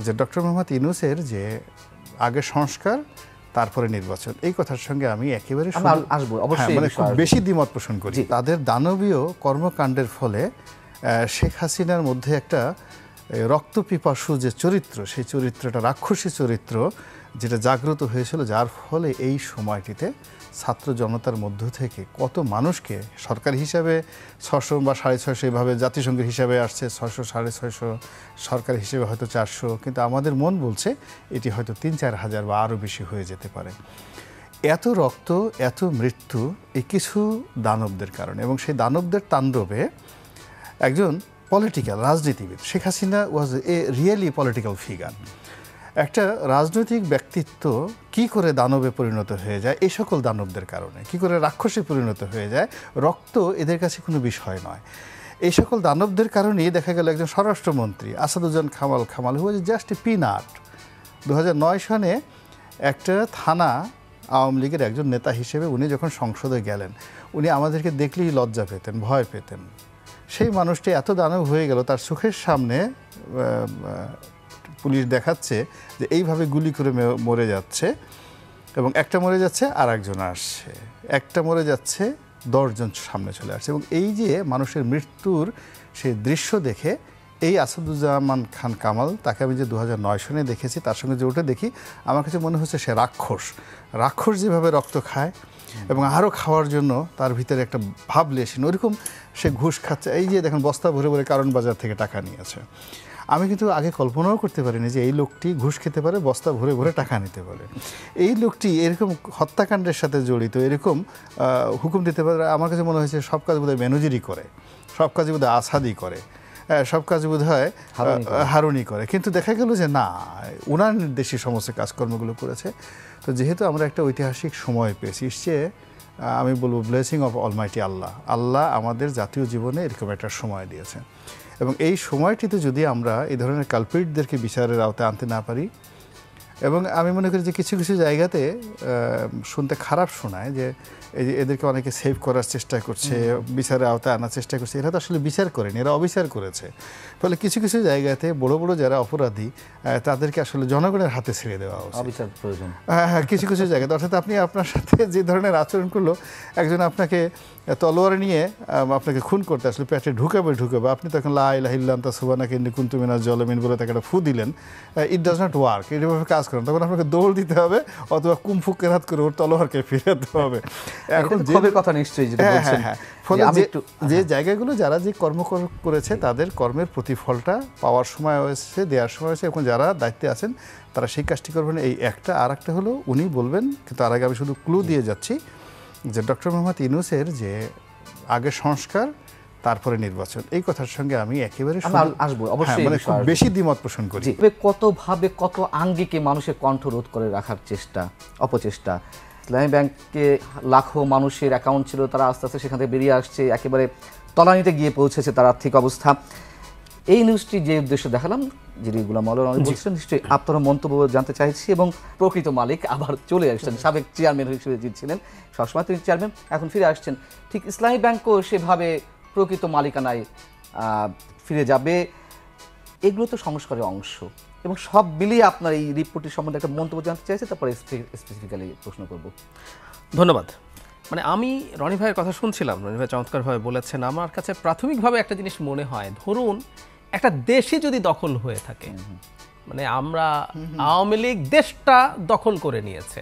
যে ডক্টর মোহাম্মদ ইউনূসের যে আগে সংস্কার তারপরে নির্বাচন, এই কথার সঙ্গে আমি একেবারে আসবো অবশ্যই, মানে খুব বেশি দ্বিমত পোষণ করি। তাদের দানবীয় কর্মকাণ্ডের ফলে শেখ হাসিনার মধ্যে একটা রক্তপিপাসু যে চরিত্র, সেই চরিত্রটা রাক্ষসী চরিত্র যেটা জাগ্রত হয়েছিল, যার ফলে এই সময়টিতে ছাত্র জনতার মধ্য থেকে কত মানুষকে সরকার হিসাবে 600 বা 650 এভাবে জাতিসংঘের হিসাবে আসছে 600 650, সরকার হিসেবে হয়তো 400, কিন্তু আমাদের মন বলছে এটি হয়তো 3-4 হাজার বা আরও বেশি হয়ে যেতে পারে। এত রক্ত, এত মৃত্যু এই কিছু দানবদের কারণে, এবং সেই দানবদের তাণ্ডবে একজন পলিটিক্যাল রাজনীতিবিদ, শেখ হাসিনা ওয়াজ এ রিয়েলি পলিটিক্যাল ফিগার, একটা রাজনৈতিক ব্যক্তিত্ব কি করে দানবে পরিণত হয়ে যায় এই সকল দানবদের কারণে, কি করে রাক্ষসে পরিণত হয়ে যায়, রক্ত এদের কাছে কোনো বিষয় নয়। এই সকল দানবদের কারণেই দেখা গেল একজন স্বরাষ্ট্রমন্ত্রী আসাদুজ্জামান খামাল হু ওয়াজ জাস্ট এ পিনাট। 2009 সনে একটা থানা আওয়ামী লীগের একজন নেতা হিসেবে উনি যখন সংসদে গেলেন, উনি আমাদেরকে দেখলেই লজ্জা পেতেন, ভয় পেতেন। সেই মানুষটি এত দানব হয়ে গেল, তার চোখের সামনে পুলিশ দেখাচ্ছে যে এইভাবে গুলি করে মরে যাচ্ছে, এবং একটা মরে যাচ্ছে আর একজন আসছে, একটা মরে যাচ্ছে 10 জন সামনে চলে আসছে। এবং এই যে মানুষের মৃত্যুর সেই দৃশ্য দেখে এই আসাদুজ্জামান খান কামাল, তাকে আমি যে 2009 সনে দেখেছি, তার সঙ্গে যে ওটা দেখি, আমার কাছে মনে হচ্ছে সে রাক্ষস যেভাবে রক্ত খায় এবং আরও খাওয়ার জন্য তার ভিতরে একটা ভাব লেসিন, ওইরকম সে ঘুষ খাচ্ছে। এই যে দেখেন বস্তা ভরে ভরে কারণ বাজার থেকে টাকা নিয়েছে। আমি কিন্তু আগে কল্পনাও করতে পারিনি যে এই লোকটি ঘুষ খেতে পারে, বস্তা ভরে ভরে টাকা নিতে পারে। এই লোকটি এরকম হত্যাকাণ্ডের সাথে জড়িত, এরকম হুকুম দিতে পারে। আমার কাছে মনে হয়েছে সব কাজ বোধহয় ম্যানেজারই করে, সব কাজ বোধহয় আসাদই করে, সব কাজ বোধ হয় হারুনি করে, কিন্তু দেখা গেল যে না, ওনার নির্দেশে সমস্ত কাজকর্মগুলো করেছে। তো যেহেতু আমরা একটা ঐতিহাসিক সময় পেয়েছি, সে আমি বলবো ব্লেসিং অফ অলমাইটি আল্লাহ আমাদের জাতীয় জীবনে এরকম একটা সময় দিয়েছে, এবং এই সময়টিতে যদি আমরা এই ধরনের কালপ্রিটদেরকে বিচারের আওতায় আনতে না পারি, এবং আমি মনে করি যে কিছু কিছু জায়গাতে শুনতে খারাপ শোনায় যে এদেরকে অনেকে সেভ করার চেষ্টা করছে, বিচারের আওতায় আনার চেষ্টা করছে, এরা তো আসলে বিচার করেনি, এরা অবিচার করেছে। ফলে কিছু কিছু জায়গাতে বড় বড় যারা অপরাধী তাদেরকে আসলে জনগণের হাতে ছেড়ে দেওয়া উচিত। হ্যাঁ, কিছু কিছু জায়গাতে, অর্থাৎ আপনি আপনার সাথে যে ধরনের আচরণ করলো, একজন আপনাকে তলোয়ার নিয়ে আপনাকে খুন করতে আসলে পেটে ঢুকাবে, আপনি তখন লা ইলাহা ইল্লা আনতা সুবহানাকা ইন্নী কুনতু মিনাজ জালিমিন বলে তাকে একটা ফু দিলেন, ইট ডাজ নট ওয়ার্ক, এভাবে কাজ করেন। তখন আপনাকে দৌড় দিতে হবে অথবা কুমফু কেরাত করে ওর তলোয়ারকে ফিরাতে হবে। এখন যে কথা নিশ্চয়ই যেটা বলছেন, ফলে যে জায়গাগুলো যারা যে কর্ম করেছে তাদের কর্মের প্রতিফলটা পাওয়ার সময় হয়েছে, দেওয়ার সময় হয়েছে, এখন যারা দায়িত্বে আছেন তারা সেই কাজটি করবেন। এই একটা, আর একটা হলো উনি বলবেন, কিন্তু তার আগে আমি শুধু ক্লু দিয়ে যাচ্ছি যে ডক্টর মোহাম্মদ ইউনূসের যে আগে সংস্কার তারপরে নির্বাচন, এই কথার সঙ্গে আমি একেবারে আসবো অবশ্যই, মানে খুব বেশি দ্বিমত পোষণ করি। কতভাবে কত আঙ্গিকে মানুষের কণ্ঠ রোধ করে রাখার অপচেষ্টা। ইসলামী ব্যাংকে লাখো মানুষের অ্যাকাউন্ট ছিল, তারা আস্তে আস্তে সেখান থেকে বেরিয়ে আসছে, একেবারে তলানিতে গিয়ে পৌঁছেছে তার আর্থিক অবস্থা। এই নিউজটি যে উদ্দেশ্য দেখালাম, যিনি গোলাম মাওলানা বলছেন, নিশ্চয়ই আপনারা মন্তব্য জানতে চাইছি। এবং প্রকৃত মালিক আবার চলে আসছেন, সাবেক চেয়ারম্যান হিসেবে ছিলেন, সবসময় তিনি চেয়ারম্যান, এখন ফিরে আসছেন। ঠিক ইসলামী ব্যাংকও সেভাবে প্রকৃত মালিকানায় ফিরে যাবে। এগুলো তো সংস্কারের অংশ, এবং সব মিলিয়ে আপনার এই রিপোর্টের সম্বন্ধে একটা মন্তব্য জানতে চাইছে, তারপরে স্পেসিফিক্যালি প্রশ্ন করব। ধন্যবাদ। মানে আমি রনি ভাইয়ের কথা শুনছিলাম, রনি ভাই চমৎকারভাবে বলেছেন। আমার কাছে প্রাথমিকভাবে একটা জিনিস মনে হয়, ধরুন একটা দেশে যদি দখল হয়ে থাকে, মানে আমরা আওয়ামী লীগ দেশটা দখল করে নিয়েছে,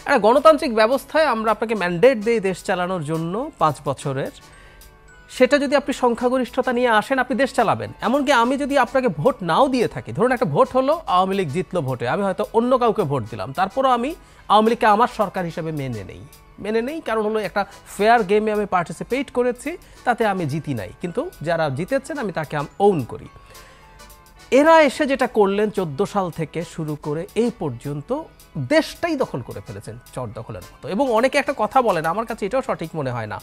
একটা গণতান্ত্রিক ব্যবস্থায় আমরা আপনাকে ম্যান্ডেট দিই দেশ চালানোর জন্য 5 বছরের, সেটা যদি আপনি সংখ্যাগরিষ্ঠতা নিয়ে আসেন, আপনি দেশ চালাবেন। এমনকি আমি যদি আপনাকে ভোট নাও দিয়ে থাকি, ধরুন একটা ভোট হলো, আওয়ামী লীগ জিতলো ভোটে, আমি হয়তো অন্য কাউকে ভোট দিলাম, তারপরও আমি আওয়ামী লীগকে আমার সরকার হিসেবে মেনে নেই, কারণ হলো একটা ফেয়ার গেমে আমি পার্টিসিপেট করেছি, তাতে আমি জিতি নাই, কিন্তু যারা জিতেছেন আমি তাকে ওন করি। এরা এসে যেটা করলেন 14 সাল থেকে শুরু করে এই পর্যন্ত দেশটাই দখল করে ফেলেছেন চর দখলের মতো। এবং অনেকে একটা কথা বলেন, আমার কাছে এটাও সঠিক মনে হয় না,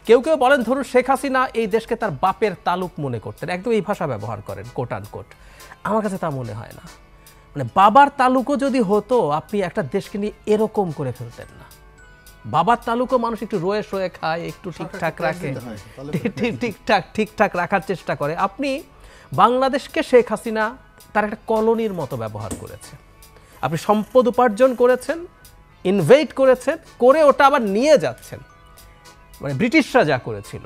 কেউ কেউ বলেন ধরুন শেখ হাসিনা এই দেশকে তার বাপের তালুক মনে করতেন, একদম এই ভাষা ব্যবহার করেন, কোট আন কোট। আমার কাছে তা মনে হয় না। মানে বাবার তালুকও যদি হতো, আপনি একটা দেশকে নিয়ে এরকম করে ফেলতেন না। বাবার তালুকও মানুষ একটু রয়ে শোয়ে খায়, একটু ঠিকঠাক রাখে, ঠিকঠাক রাখার চেষ্টা করে। আপনি বাংলাদেশকে শেখ হাসিনা তার একটা কলোনির মতো ব্যবহার করেছে। আপনি সম্পদ উপার্জন করেছেন, ইনভেস্ট করেছেন, করে ওটা আবার নিয়ে যাচ্ছেন। মানে ব্রিটিশরা যা করেছিল,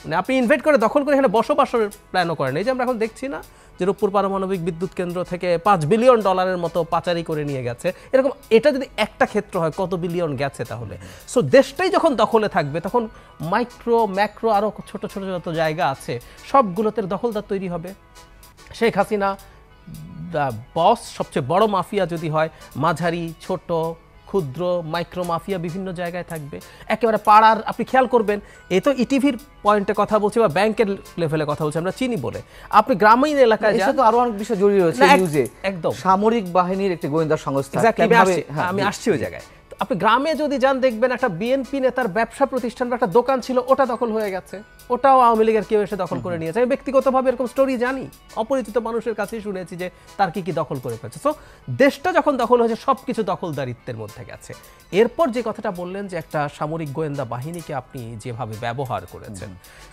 মানে আপনি ইনভেস্ট করে দখল করে এখানে বসবাসের প্ল্যানও করেন। এই যে আমরা এখন দেখছি না যে রূপপুর পারমাণবিক বিদ্যুৎ কেন্দ্র থেকে $5 বিলিয়ন মতো পাচারি করে নিয়ে গেছে, এরকম এটা যদি একটা ক্ষেত্র হয় কত বিলিয়ন গেছে তাহলে। সো দেশটাই যখন দখলে থাকবে তখন মাইক্রো ম্যাক্রো আরও ছোট ছোট যত জায়গা আছে সবগুলোতে দখলদার তৈরি হবে। শেখ হাসিনা বস, সবচেয়ে বড় মাফিয়া যদি হয়, মাঝারি ছোট ক্ষুদ্র মাইক্রো মাফিয়া বিভিন্ন জায়গায় থাকবে একেবারে পাড়ার। আপনি খেয়াল করবেন, এ তো ইটিভির পয়েন্টে কথা বলছি বা ব্যাংকের লেভেলে কথা বলছি, আমরা চিনি বলে। আপনি গ্রামীণ এলাকায় যান, তো আরো অনেক বিষয় জড়িয়ে রয়েছে নিউজে। একদম সামরিক বাহিনীর একটি গোয়েন্দা সংস্থা, আমি আসছি ওই জায়গায়। আপনি গ্রামে যদি যান দেখবেন একটা বিএনপি নেতার ব্যবসা প্রতিষ্ঠান বা একটা দোকান ছিল, ওটা দখল হয়ে গেছে, ওটাও আওয়ামী লীগের কেউ এসে দখল করে নিয়েছে। আমি ব্যক্তিগতভাবে এরকম স্টোরি জানি, অপরিচিত মানুষের কাছেই শুনেছি যে তার কি কি দখল করে ফেলেছে। সো দেশটা যখন দখল হয়েছে সবকিছু দখলদারিত্বের মধ্যে গেছে। এরপর যে কথাটা বললেন যে একটা সামরিক গোয়েন্দা বাহিনীকে আপনি যেভাবে ব্যবহার করেছেন,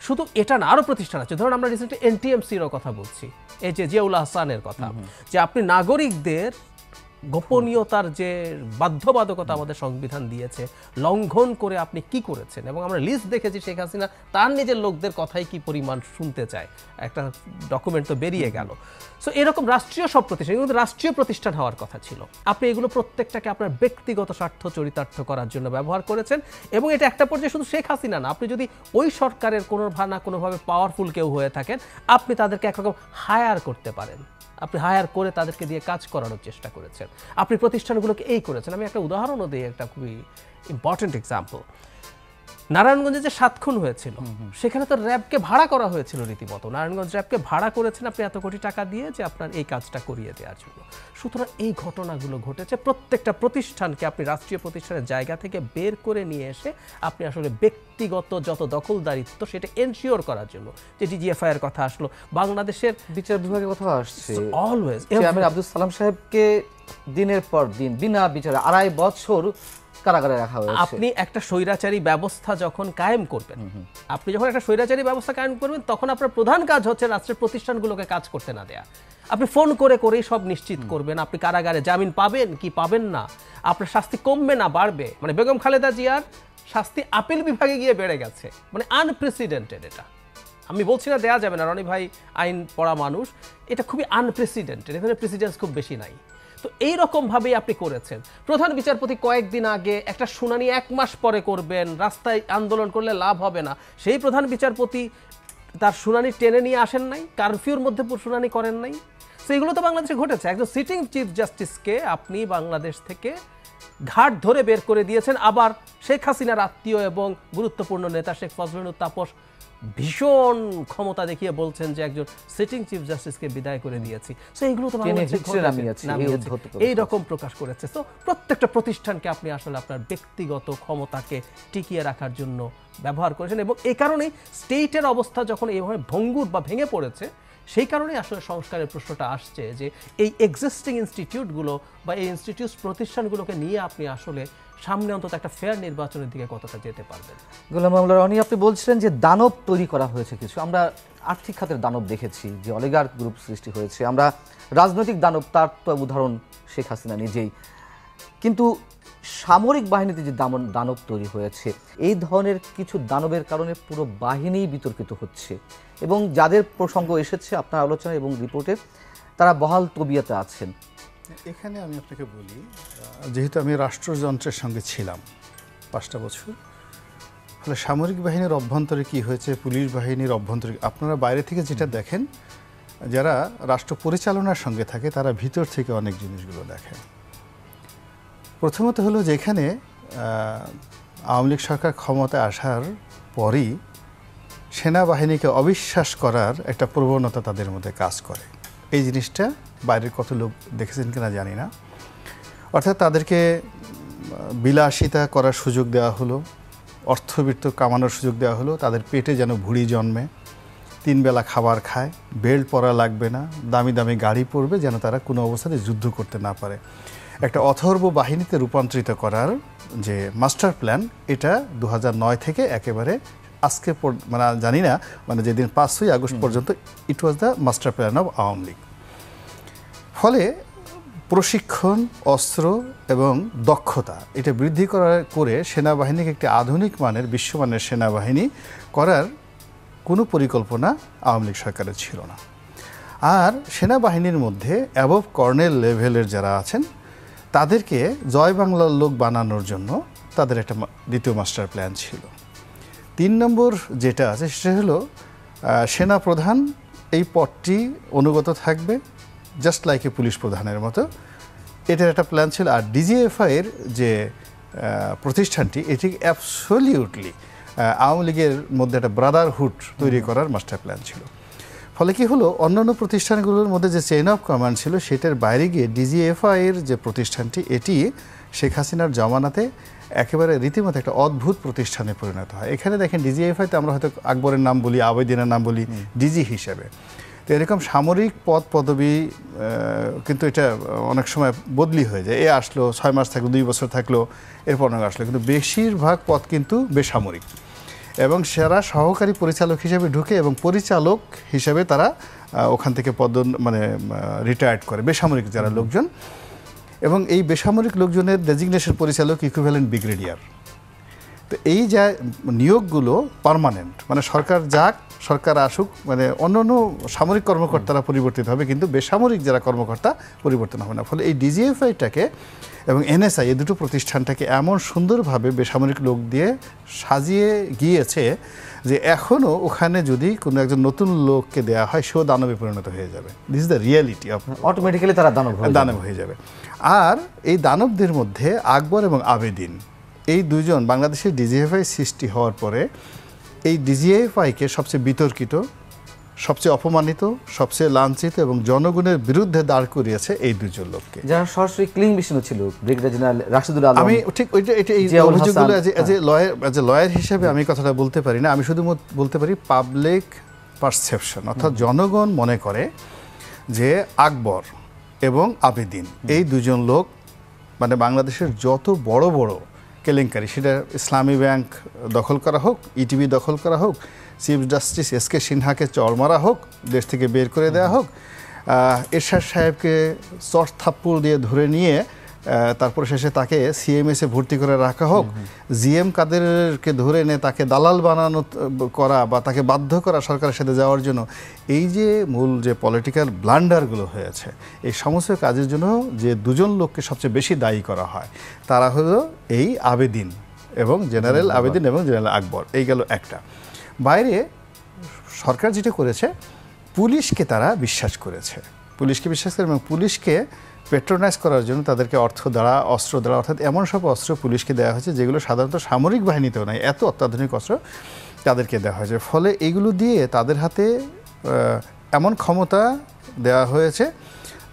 শুধু এটা না, আরো প্রতিষ্ঠান আছে। ধরুন আমরা রিসেন্টলি এনটিএমসির কথা বলছি, এই যে জিয়াউল হাসানের কথা, যে আপনি নাগরিকদের গোপনীয়তার যে বাধ্যবাধকতা আমাদের সংবিধান দিয়েছে লঙ্ঘন করে আপনি কি করেছেন। এবং আমরা লিস্ট দেখেছি শেখ হাসিনা তার নিজের লোকদের কথাই কি পরিমাণ শুনতে চায়, একটা ডকুমেন্ট তো বেরিয়ে গেল। সো এরকম রাষ্ট্রীয় সব প্রতিষ্ঠান, এগুলো রাষ্ট্রীয় প্রতিষ্ঠান হওয়ার কথা ছিল, আপনি এগুলো প্রত্যেকটাকে আপনার ব্যক্তিগত স্বার্থ চরিতার্থ করার জন্য ব্যবহার করেছেন। এবং এটা একটা পর্যায়ে শুধু শেখ হাসিনা না, আপনি যদি ওই সরকারের কোনোভাবে পাওয়ারফুল কেউ হয়ে থাকেন, আপনি তাদেরকে একরকম হায়ার করতে পারেন, আপনি হায়ার করে তাদেরকে দিয়ে কাজ করানোর চেষ্টা করেছেন, আপনি প্রতিষ্ঠানগুলোকে এই করেছেন। আমি একটা উদাহরণও দিই, একটা খুবই ইম্পর্টেন্ট এক্সাম্পল। নারায়ণগঞ্জে যে 7 খুন হয়েছিল, সেখানে তো র্যাবকে ভাড়া করা হয়েছিল রীতিমতো। নারায়ণগঞ্জ র্যাবকে ভাড়া করেছেন আপনি এত কোটি টাকা দিয়ে যে আপনার এই কাজটা করিয়ে দেওয়ার জন্য। সুতরাং এই ঘটনাগুলো ঘটেছে। প্রত্যেকটা প্রতিষ্ঠানকে আপনি রাষ্ট্রীয় প্রতিষ্ঠানের জায়গা থেকে বের করে নিয়ে এসে আপনি আসলে ব্যক্তিগত যত দখলদারিত্ব সেটা এনশিওর করার জন্য, যে ডিজিএফআই এর কথা আসলো, বাংলাদেশের বিচার বিভাগের কথা আসছে অলওয়েজ। চেয়ারম্যান আব্দুল সালাম সাহেবকে দিনের পর দিন বিনা বিচারে 2.5 বছর কারাগারে রাখা হয়েছে। আপনি একটা স্বৈরাচারী ব্যবস্থা যখন কায়েম করবেন, আপনি যখন একটা স্বৈরাচারী ব্যবস্থা কায়েম করবেন, তখন আপনার প্রধান কাজ হচ্ছে রাষ্ট্রের প্রতিষ্ঠানগুলোকে কাজ করতে না দেয়া। আপনি ফোন করে করেই সব নিশ্চিত করবেন আপনি কারাগারে জামিন পাবেন কি পাবেন না, আপনার শাস্তি কমবে না বাড়বে। মানে বেগম খালেদা জিয়ার শাস্তি আপিল বিভাগে গিয়ে বেড়ে গেছে, মানে আনপ্রেসিডেন্টেড। এটা আমি বলছি না দেয়া যাবে না, রনি ভাই আইন পড়া মানুষ, এটা খুবই আনপ্রেসিডেন্টেড, এখানে প্রেসিডেন্স খুব বেশি নাই। তো এইরকমভাবেই আপনি করেছেন। প্রধান বিচারপতি কয়েকদিন আগে একটা শুনানি 1 মাস পরে করবেন, রাস্তায় আন্দোলন করলে লাভ হবে না, সেই প্রধান বিচারপতি তার শুনানি টেনে নিয়ে আসেন নাই, কারফিউর মধ্যে শুনানি করেন নাই। তো এগুলো তো বাংলাদেশে ঘটেছে। একজন সিটিং চিফ জাস্টিসকে আপনি বাংলাদেশ থেকে ঘাট ধরে বের করে দিয়েছেন। আবার শেখ হাসিনার আত্মীয় এবং গুরুত্বপূর্ণ নেতা শেখ ফজলুল তাপস ভীষণ ক্ষমতা দেখিয়ে বলছেন যে একজন সিটিং চিফ জাস্টিসকে বিদায় করে দিয়েছি। সো এইগুলো তো এইরকম প্রকাশ করেছে। তো প্রত্যেকটা প্রতিষ্ঠানকে আপনি আসলে আপনার ব্যক্তিগত ক্ষমতাকে টিকিয়ে রাখার জন্য ব্যবহার করেছেন। এবং এই কারণেই স্টেটের অবস্থা যখন এইভাবে ভঙ্গুর বা ভেঙে পড়েছে, সেই কারণেই আসলে সংস্কারের প্রশ্নটা আসছে যে এই এক্সিস্টিং ইনস্টিটিউটগুলো বা এই ইনস্টিটিউট প্রতিষ্ঠানগুলোকে নিয়ে আপনি আসলে সামনে অন্তত একটা ফেয়ার নির্বাচনের দিকে কতটা যেতে পারবেন। গোলাম মামলা রনি, আপনি বলছিলেন যে দানব তৈরি করা হয়েছে কিছু। আমরা আর্থিক খাতের দানব দেখেছি, যে অলিগার্ক গ্রুপ সৃষ্টি হয়েছে। আমরা রাজনৈতিক দানব, তার তো উদাহরণ শেখ হাসিনা নিজেই। কিন্তু সামরিক বাহিনীতে যে দানব তৈরি হয়েছে, এই ধরনের কিছু দানবের কারণে পুরো বাহিনী বিতর্কিত হচ্ছে। এবং যাদের প্রসঙ্গ এসেছে আপনার আলোচনা এবং রিপোর্টে, তারা বহাল তবিয়তে আছেন। এখানে আমি আপনাকে বলি, যেহেতু আমি রাষ্ট্রযন্ত্রের সঙ্গে ছিলাম 5টা বছর, ফলে সামরিক বাহিনীর অভ্যন্তরে কি হয়েছে, পুলিশ বাহিনীর অভ্যন্তরে, আপনারা বাইরে থেকে যেটা দেখেন, যারা রাষ্ট্র পরিচালনার সঙ্গে থাকে তারা ভিতর থেকে অনেক জিনিসগুলো দেখে। প্রথমত হলো যে এখানে আওয়ামী লীগ সরকার ক্ষমতায় আসার পরই সেনাবাহিনীকে অবিশ্বাস করার একটা প্রবণতা তাদের মধ্যে কাজ করে। এই জিনিসটা বাইরের কত লোক দেখেছেন কিনা জানি না। অর্থাৎ তাদেরকে বিলাসিতা করার সুযোগ দেওয়া হলো, অর্থবিত্ত কামানোর সুযোগ দেওয়া হলো, তাদের পেটে যেন ভুঁড়ি জন্মে, 3 বেলা খাবার খায়, বেল্ট পরা লাগবে না, দামি দামি গাড়ি পরবে, যেন তারা কোনো অবস্থাতে যুদ্ধ করতে না পারে। একটা অথর্ব বাহিনীতে রূপান্তরিত করার যে মাস্টার প্ল্যান, এটা 2009 থেকে একেবারে আজকে মানে জানি না, মানে যেদিন 5ই আগস্ট পর্যন্ত it was the master plan of Awami League. ফলে প্রশিক্ষণ, অস্ত্র এবং দক্ষতা এটা বৃদ্ধি করে সেনাবাহিনীকে একটি আধুনিক মানের, বিশ্বমানের সেনাবাহিনী করার কোনো পরিকল্পনা আওয়ামী লীগ সরকারের ছিল না। আর সেনাবাহিনীর মধ্যে অ্যাবভ কর্নেল লেভেলের যারা আছেন তাদেরকে জয় বাংলার লোক বানানোর জন্য তাদের একটা দ্বিতীয় মাস্টার প্ল্যান ছিল। 3 নম্বর যেটা আছে সেটা হলো সেনা প্রধান এই পদটি অনুগত থাকবে জাস্ট লাইক এ পুলিশ প্রধানের মতো, এটার একটা প্ল্যান ছিল। আর ডিজিএফআই এর যে প্রতিষ্ঠানটি এটি অ্যাবসলিউটলি আওয়ামী লীগের মধ্যে একটা ব্রাদারহুড তৈরি করার মাস্টার প্ল্যান ছিল। ফলে কি হলো, অন্যান্য প্রতিষ্ঠানগুলোর মধ্যে যে চেইন অফ কমান্ড ছিল সেটার বাইরে গিয়ে ডিজিএফআই এর যে প্রতিষ্ঠানটি এটি শেখ হাসিনার জমানাতে একেবারে রীতিমতো একটা অদ্ভুত প্রতিষ্ঠানে পরিণত হয়। এখানে দেখেন ডিজিএফআইতে আমরা হয়তো আকবরের নাম বলি, আবেদিনের নাম বলি ডিজি হিসেবে, তো এরকম সামরিক পদ পদবি কিন্তু এটা অনেক সময় বদলি হয়ে যায়। এ আসলো 6 মাস থাকলো, 2 বছর থাকলো, এরপর অনেক আসলো, কিন্তু বেশিরভাগ পদ কিন্তু বেসামরিক এবং সেরা সহকারী পরিচালক হিসেবে ঢুকে এবং পরিচালক হিসেবে তারা ওখান থেকে রিটায়ার্ড করে বেসামরিক যারা লোকজন। এবং এই বেসামরিক লোকজনের ডেজিগনেশন পরিচালক ইকুইভ্যালেন্ট ব্রিগেডিয়ার। তো এই যা নিয়োগগুলো পার্মানেন্ট, মানে সরকার যাক সরকার আসুক, মানে অন্যান্য সামরিক কর্মকর্তারা পরিবর্তিত হবে কিন্তু বেসামরিক যারা কর্মকর্তা পরিবর্তন হবে না। ফলে এই ডিজিএফআইটাকে এবং এনএসআই এই দুটো প্রতিষ্ঠানটাকে এমন সুন্দরভাবে বেসামরিক লোক দিয়ে সাজিয়ে গিয়েছে যে এখনও ওখানে যদি কোনো একজন নতুন লোককে দেওয়া হয় সেও দানবে পরিণত হয়ে যাবে। This is the reality of, automatically তারা দানব হয়ে যাবে। আর এই দানবদের মধ্যে আকবর এবং আবেদিন এই দুজন বাংলাদেশের ডিজিএফআই সৃষ্টি হওয়ার পরে এই ডিজিএফআইকে সবচেয়ে বিতর্কিত, সবচেয়ে অপমানিত, সবচেয়ে লাঞ্ছিত এবং জনগণের বিরুদ্ধে দাঁড় করিয়েছে এই দুজন লোককে, যারা সরাসরি ক্লিন মিশন ছিল। ব্রিগেডিয়ার জেনারেল রাশিদুল আলম, আমি ঠিক এই অভিযোগগুলো এজ এ লয়ার হিসেবে আমি কথাটা বলতে পারি না, আমি শুধু বলতে পারি পাবলিক পারসেপশন, অর্থাৎ জনগণ মনে করে যে আকবর এবং আবেদিন এই দুজন লোক মানে বাংলাদেশের যত বড় বড় কেলেঙ্কারি, সেটা ইসলামী ব্যাংক দখল করা হোক, ইটিভি দখল করা হোক, চিফ জাস্টিস এসকে সিনহাকে চড় মারা হোক, দেশ থেকে বের করে দেওয়া হোক, এরশাদ সাহেবকে চট থাপ্পড় দিয়ে ধরে নিয়ে তারপর শেষে তাকে সিএমএসে ভর্তি করে রাখা হোক, জিএম কাদেরকে ধরে এনে তাকে দালাল বানানো করা বা তাকে বাধ্য করা সরকারের সাথে যাওয়ার জন্য, এই যে মূল যে পলিটিক্যাল ব্লান্ডারগুলো হয়েছে এই সমস্ত কাজের জন্য যে দুজন লোককে সবচেয়ে বেশি দায়ী করা হয় তারা হলো এই আবেদিন এবং জেনারেল আবেদিন এবং জেনারেল আকবর। এই গেল একটা। বাইরে সরকার যেটা করেছে, পুলিশকে তারা বিশ্বাস করেছে, পুলিশকে বিশ্বাস করে এবং পুলিশকে পেট্রোনাইজ করার জন্য তাদেরকে অর্থ দ্বারা, অস্ত্র দ্বারা, অর্থাৎ এমন সব অস্ত্র পুলিশকে দেওয়া হয়েছে যেগুলো সাধারণত সামরিক বাহিনীতেও নাই, এত অত্যাধুনিক অস্ত্র তাদেরকে দেওয়া হয়েছে। ফলে এগুলো দিয়ে তাদের হাতে এমন ক্ষমতা দেওয়া হয়েছে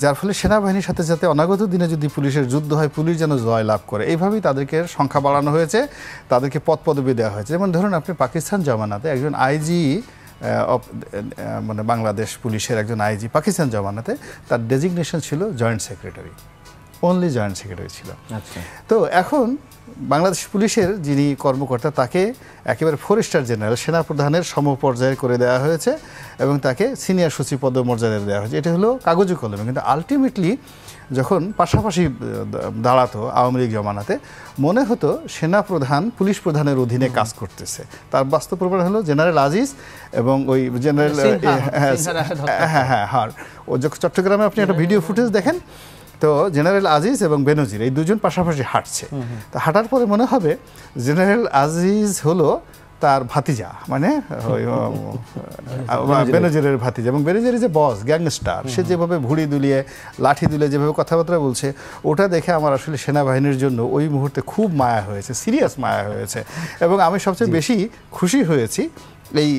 যার ফলে সেনাবাহিনীর সাথে যাতে অনাগত দিনে যদি পুলিশের যুদ্ধ হয় পুলিশ যেন জয় লাভ করে, এইভাবেই তাদেরকে সংখ্যা বাড়ানো হয়েছে, তাদেরকে পদ পদবি দেওয়া হয়েছে। যেমন ধরুন আপনি পাকিস্তান জমানাতে একজন আইজি মানে বাংলাদেশ পুলিশের একজন আইজি পাকিস্তান জমানাতে তার ডেজিগনেশন ছিল joint secretary, only joint secretary ছিল। তো এখন বাংলাদেশ পুলিশের যিনি কর্মকর্তা তাকে একেবারে 4 স্টার জেনারেল সেনাপ্রধানের সমপর্যায়ে করে দেওয়া হয়েছে এবং তাকে সিনিয়র সচিব পদমর্যাদা দেওয়া হয়েছে। এটা হলো কাগজে কলমে, কিন্তু আলটিমেটলি যখন পাশাপাশি দাঁড়াতো আওয়ামী লীগ জমানাতে মনে হতো সেনাপ্রধান পুলিশ প্রধানের অধীনে কাজ করতেছে। তার বাস্তব প্রমাণ হলো জেনারেল আজিজ এবং ওই জেনারেল ও চট্টগ্রামে আপনি একটা ভিডিও ফুটেজ দেখেন, তো জেনারেল আজিজ এবং বেনজির এই দুজন পাশাপাশি হাঁটছে। তো হাঁটার পরে মনে হবে জেনারেল আজিজ হলো তার ভাতিজা, মানে বেনজিরের ভাতিজা, এবং বেনজির যে বস গ্যাংস্টার, সে যেভাবে ভুড়ি দুলিয়ে লাঠি দুলিয়ে যেভাবে কথাবার্তা বলছে ওটা দেখে আমার আসলে সেনাবাহিনীর জন্য ওই মুহূর্তে খুব মায়া হয়েছে, সিরিয়াস মায়া হয়েছে। এবং আমি সবচেয়ে বেশি খুশি হয়েছি এই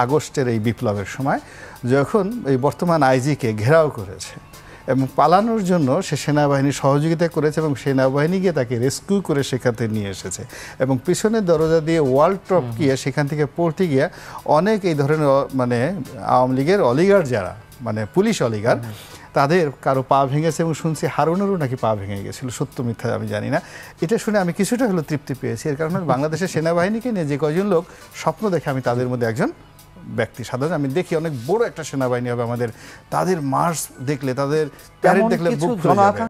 আগস্টের এই বিপ্লবের সময় যখন এই বর্তমান আইজিকে ঘেরাও করেছে এবং পালানোর জন্য সে সেনাবাহিনী সহযোগিতা করেছে এবং সেনাবাহিনী গিয়ে তাকে রেস্কিউ করে সেখান থেকে নিয়ে এসেছে এবং পিছনের দরজা দিয়ে ওয়াল টপ গিয়ে সেখান থেকে পড়তে গিয়ে অনেক এই ধরনের মানে আওয়ামী লীগের অলিগার যারা মানে পুলিশ অলিগার তাদের কারো পা ভেঙেছে এবং শুনছি হারুনেরও নাকি পা ভেঙে গেছিল, সত্য মিথ্যা আমি জানি না। এটা শুনে আমি কিছুটা হলেও তৃপ্তি পেয়েছি, এর কারণে বাংলাদেশের সেনাবাহিনীকে নিয়ে যে কয়জন লোক স্বপ্ন দেখে আমি তাদের মধ্যে একজন ব্যক্তি সাধারণ, আমি দেখি অনেক বড় একটা সেনাবাহিনী হবে আমাদের, তাদের মার্চ দেখলে, তাদের প্যারেড দেখলে বুক ফুলে যাবে।